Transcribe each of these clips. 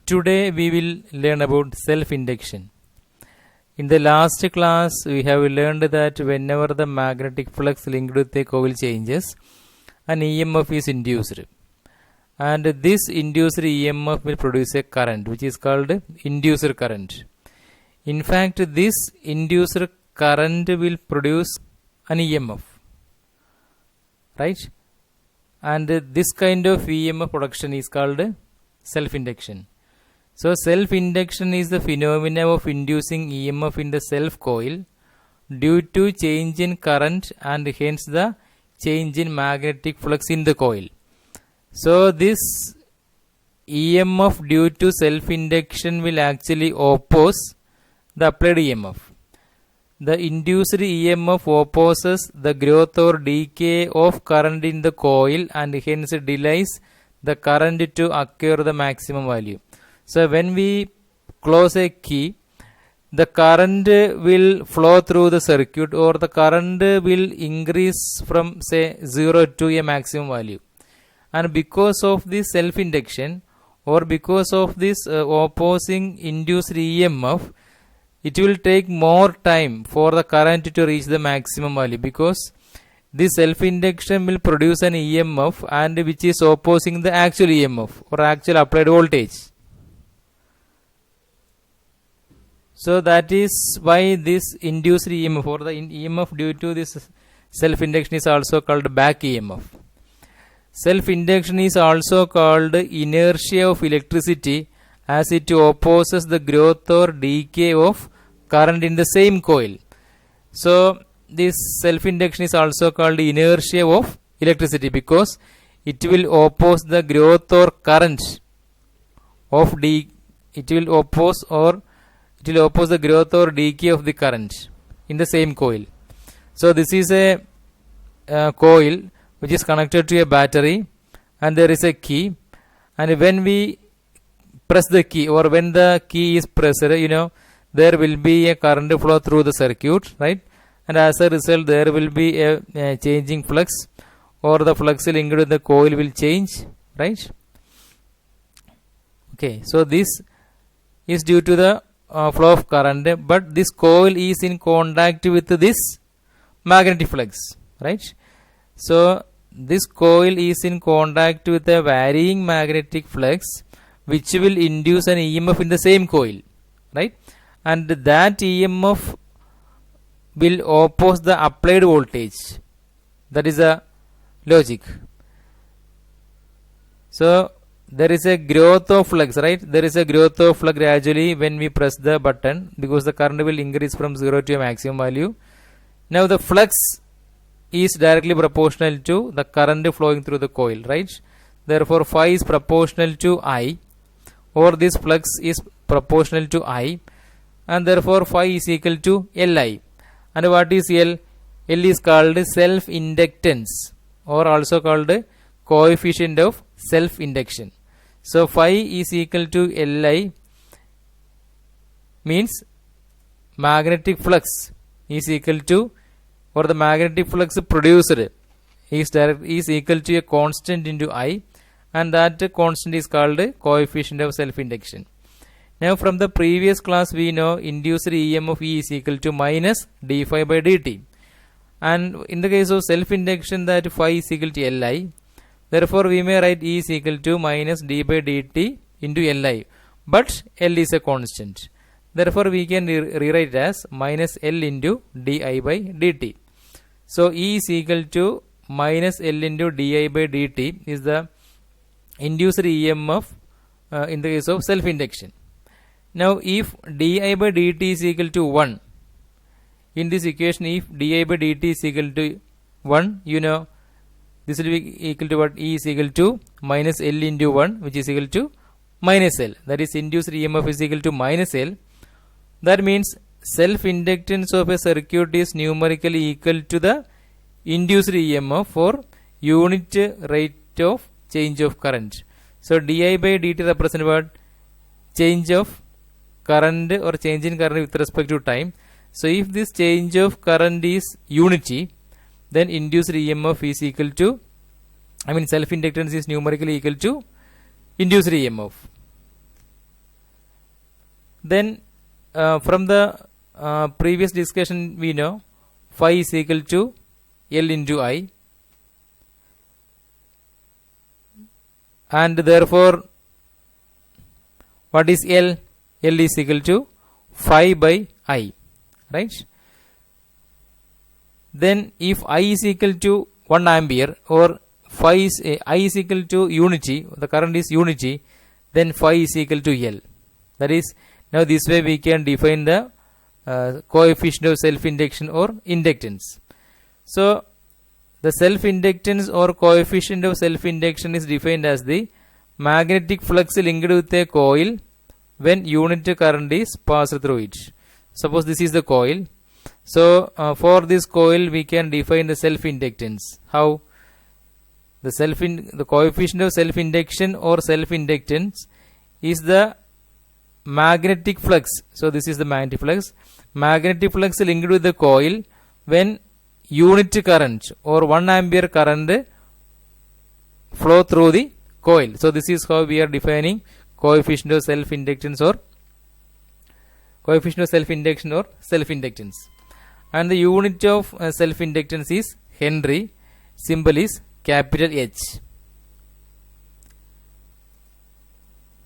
Today we will learn about self-induction. In the last class we have learned that whenever the magnetic flux linked with a coil changes, an EMF is induced, and this induced EMF will produce a current which is called induced current. In fact, this induced current will produce an EMF, right? And this kind of EMF production is called self-induction. So self-induction is the phenomena of inducing EMF in the self coil due to change in current and hence the change in magnetic flux in the coil. So this EMF due to self-induction will actually oppose the applied EMF. The induced EMF opposes the growth or decay of current in the coil and hence delays the current to acquire the maximum value. So when we close a key, the current will flow through the circuit, or the current will increase from say 0 to a maximum value. And because of this self-induction, or because of this opposing induced EMF, it will take more time for the current to reach the maximum value, because this self-induction will produce an EMF and which is opposing the actual EMF or actual applied voltage. So that is why this induced EMF or the EMF due to this self-induction is also called back EMF. Self-induction is also called inertia of electricity, as it opposes the growth or decay of current in the same coil. So this self-induction is also called inertia of electricity because it will oppose the growth or current of it will oppose the growth or decay of the current in the same coil. So this is a coil which is connected to a battery, and there is a key, and when we press the key, or when the key is pressed, there will be a current flow through the circuit, right? And as a result there will be a changing flux, or the flux linked with the coil will change, right? Okay, so this is due to the flow of current, but this coil is in contact with this magnetic flux, right? So this coil is in contact with a varying magnetic flux which will induce an EMF in the same coil, right? And that EMF will oppose the applied voltage. That is a logic. So there is a growth of flux, right? There is a growth of flux gradually when we press the button, because the current will increase from 0 to a maximum value. Now the flux is directly proportional to the current flowing through the coil, right? Therefore phi is proportional to I, or this flux is proportional to I, and therefore phi is equal to Li. And what is L? L is called self-inductance, or also called coefficient of self-induction. So phi is equal to Li means magnetic flux is equal to, or the magnetic flux produced is equal to a constant into I, and that constant is called coefficient of self-induction. Now from the previous class we know induced EMF E is equal to minus d phi by dt, and in the case of self-induction that phi is equal to Li. Therefore we may write E is equal to minus d by dt into Li, but L is a constant. Therefore we can rewrite it as minus L into di by dt. So E is equal to minus L into di by dt is the induced EMF in the case of self-induction. Now if di by dt is equal to 1, in this equation if di by dt is equal to 1, this will be equal to what? E is equal to minus L into 1, which is equal to minus L. That is induced EMF is equal to minus L. That means self-inductance of a circuit is numerically equal to the induced EMF for unit rate of change of current. So di by dt represents what? Change of current or change in current with respect to time. So if this change of current is unity, then induced EMF is equal to, self-inductance is numerically equal to induced EMF. Then from the previous discussion we know phi is equal to L into I, and therefore what is L? L is equal to phi by I, right? Then if I is equal to 1 ampere or phi is I is equal to unity, the current is unity, then phi is equal to L. That is, now this way we can define the coefficient of self-induction or inductance. So the self-inductance or coefficient of self-induction is defined as the magnetic flux linked with a coil when unit current is passed through it. Suppose this is the coil. So for this coil we can define the self-inductance. How? The coefficient of self-induction or self-inductance is the magnetic flux. So this is the magnetic flux. Magnetic flux linked with the coil when unit current or 1 ampere current flow through the coil. So this is how we are defining coefficient of self-inductance or self-inductance. And the unit of self-inductance is Henry. Symbol is capital H.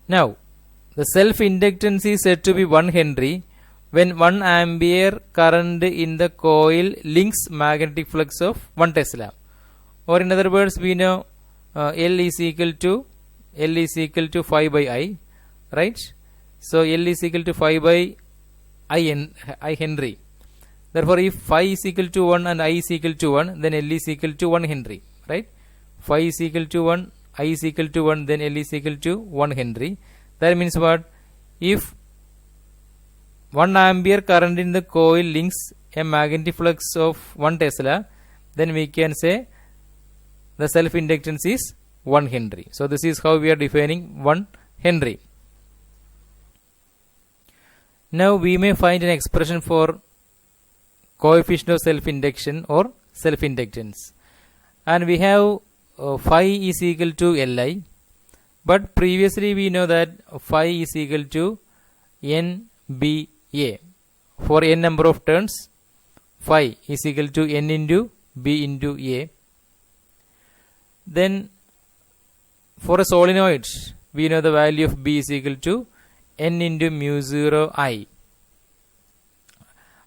Now the self-inductance is said to be 1 Henry when 1 ampere current in the coil links magnetic flux of 1 Tesla. Or in other words, we know L is equal to phi by I, right? So L is equal to phi by I Henry. Therefore, if phi is equal to 1 and I is equal to 1, then L is equal to 1 Henry, right? Phi is equal to 1, I is equal to 1, then L is equal to 1 Henry. That means what? If 1 ampere current in the coil links a magnetic flux of 1 Tesla, then we can say the self-inductance is 1 Henry. So this is how we are defining 1 Henry. Now we may find an expression for coefficient of self-induction or self-inductance, and we have phi is equal to Li, but previously we know that phi is equal to NBA. For n number of turns, phi is equal to n into B into A. Then for a solenoid, we know the value of B is equal to n into mu 0 I.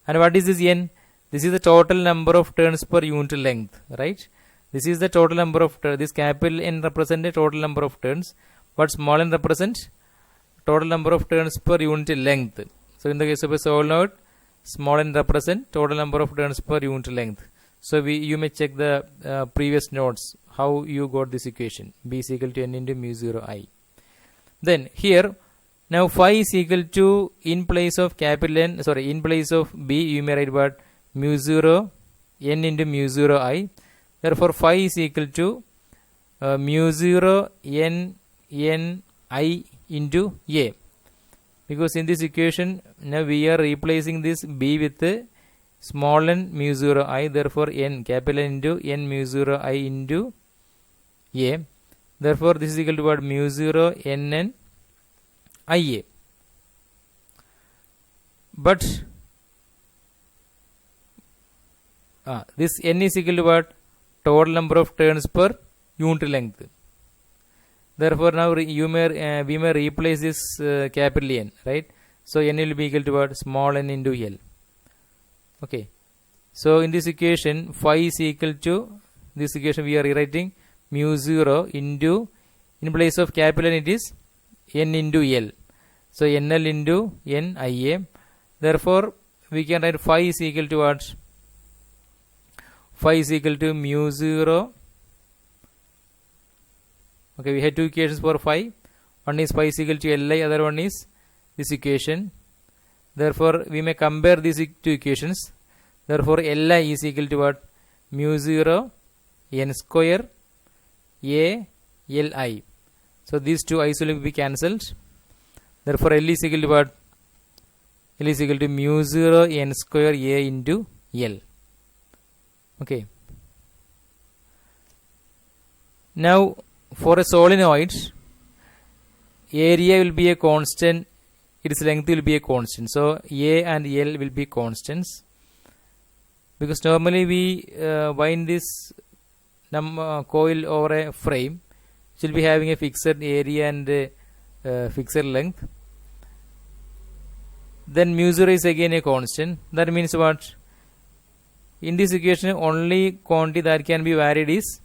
And what is this n? This is the total number of turns per unit length, right? This is the total number of turns. This capital N represents the total number of turns, but small n represents total number of turns per unit length. So in the case of a solenoid, small n represents total number of turns per unit length. So you may check the previous notes how you got this equation. B is equal to n into mu 0 I. Then here, now phi is equal to, in place of capital N, in place of B, you may write what? Mu 0 n into mu 0 I. Therefore phi is equal to mu 0 n I into A. Because in this equation, now we are replacing this B with small n mu 0 I. Therefore n, capital N into n mu 0 I into A. Therefore this is equal to what? Mu 0 n IA. But this n is equal to what? Total number of turns per unit length. Therefore now we may replace this capital N, right? So n will be equal to what? Small n into L. Okay. So in this equation, phi is equal to, this equation we are rewriting mu 0 into, in place of capital N it is n into L. So NL into NIA. Therefore we can write phi is equal to what? Phi is equal to mu 0. Okay, we had two equations for phi. One is phi is equal to Li, other one is this equation. Therefore we may compare these two equations. Therefore Li is equal to what? Mu 0 n square A Li. So these two i's will be cancelled. Therefore L is equal to what? L is equal to mu 0 n square A into L. Okay. Now for a solenoid, area will be a constant its length will be a constant. So A and L will be constants, because normally we wind this coil over a frame which will be having a fixed area and fixed length. Then mu 0 is again a constant. That means what? In this equation, only quantity that can be varied is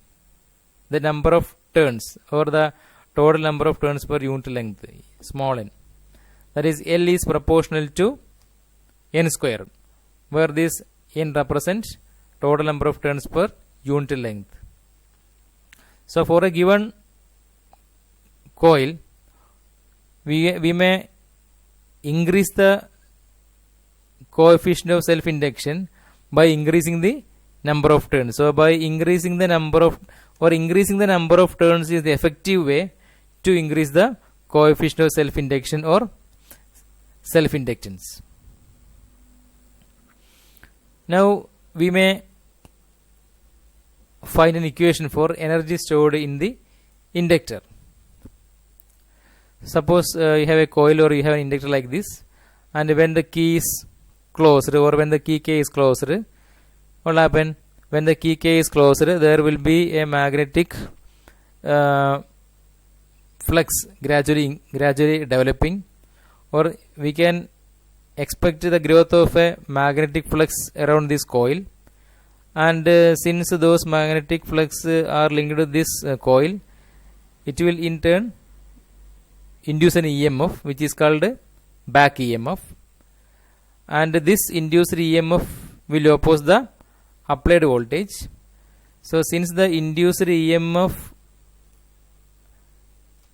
the number of turns, or the total number of turns per unit length, small n. That is, L is proportional to n square, where this n represents total number of turns per unit length. So for a given coil, we may increase the coefficient of self-induction by increasing the number of turns. So by increasing the number of turns is the effective way to increase the coefficient of self-induction or self-inductance. Now we may find an equation for energy stored in the inductor. Suppose you have a coil or you have an inductor like this, and when the key is closed, or when the key K is closed, what will happen? When the key K is closed, there will be a magnetic flux gradually developing, or we can expect the growth of a magnetic flux around this coil. And since those magnetic flux are linked to this coil, it will in turn induce an EMF, which is called back EMF. And this induced EMF will oppose the applied voltage. So since the induced EMF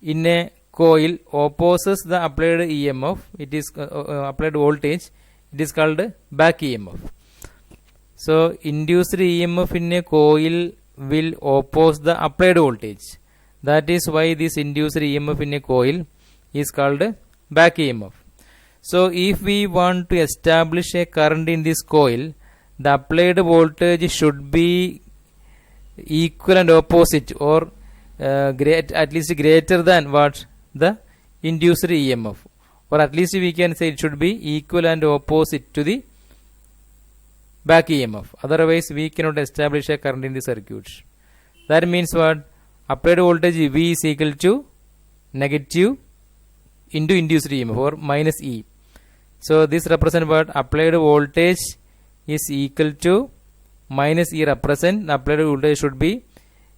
in a coil opposes the applied EMF, it is applied voltage, it is called back EMF. So induced EMF in a coil will oppose the applied voltage. That is why this induced EMF in a coil is called back EMF. So if we want to establish a current in this coil, the applied voltage should be equal and opposite, or at least greater than what? The induced EMF, or at least we can say it should be equal and opposite to the back EMF. Otherwise we cannot establish a current in the circuit. That means what? Applied voltage V is equal to negative into induced EMF, or minus E. So this represents what? Applied voltage is equal to minus E represent the applied voltage should be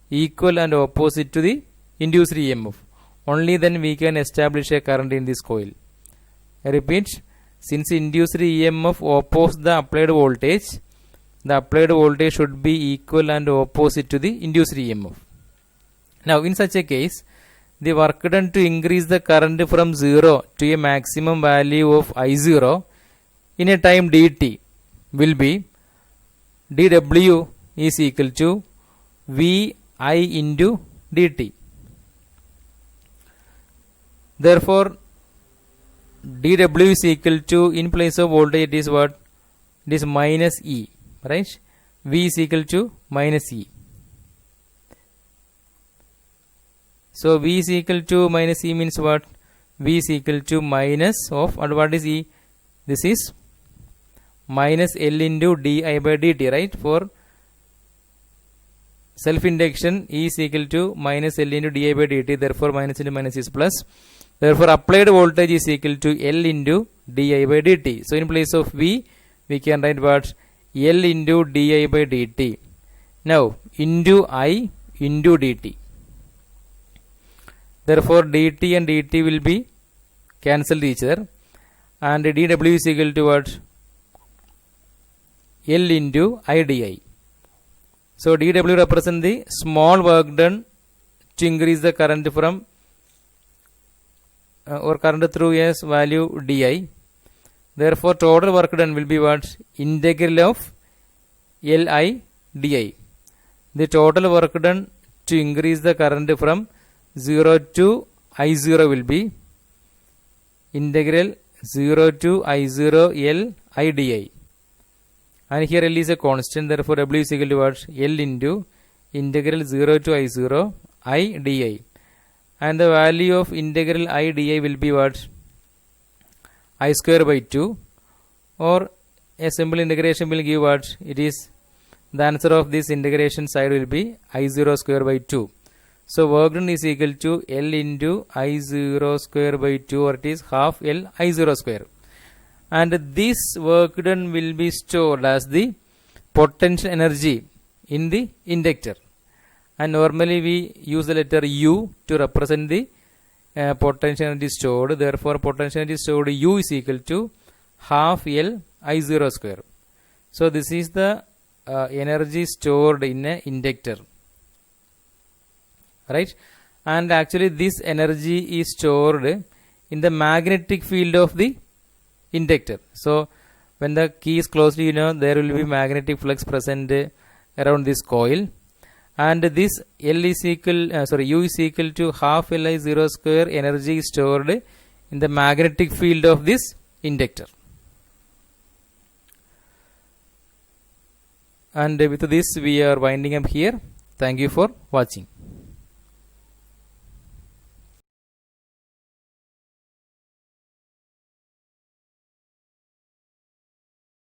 equal and opposite to the induced EMF. Only then we can establish a current in this coil. I repeat, since induced EMF opposes the applied voltage should be equal and opposite to the induced EMF. Now in such a case, the work done to increase the current from 0 to a maximum value of I0 in a time dt will be dW is equal to Vi into dt. Therefore dW is equal to, in place of voltage it is what? It is minus E, right? V is equal to minus E. So V is equal to minus E means what? V is equal to minus of, and what is E? This is minus L into di by dt, right? For self-induction, E is equal to minus L into di by dt. Therefore minus into minus is plus. Therefore applied voltage is equal to L into di by dt. So in place of V, we can write what? L into di by dt. Now into I into dt. Therefore dt and dt will be cancelled each other, and dW is equal to what? L into I di. So dW represents the small work done to increase the current from or current through a value di. Therefore total work done will be what? Integral of Li di. The total work done to increase the current from 0 to I0 will be integral 0 to I0 L I di. And here L is a constant, therefore W is equal to what? L into integral 0 to I0 I di. And the value of integral I di will be what? I square by 2, or a simple integration will give what? It is the answer of this integration side will be I0 square by 2. So work done is equal to L into I0 square by 2, or it is half L I0 square. And this work done will be stored as the potential energy in the inductor. And normally we use the letter U to represent the potential energy stored. Therefore, potential energy stored U is equal to half L I0 square. So this is the energy stored in a inductor, right? And actually this energy is stored in the magnetic field of the inductor. So when the key is closed, you know, there will be magnetic flux present around this coil, and this L is equal U is equal to half L I0 square energy is stored in the magnetic field of this inductor. And with this we are winding up here. Thank you for watching.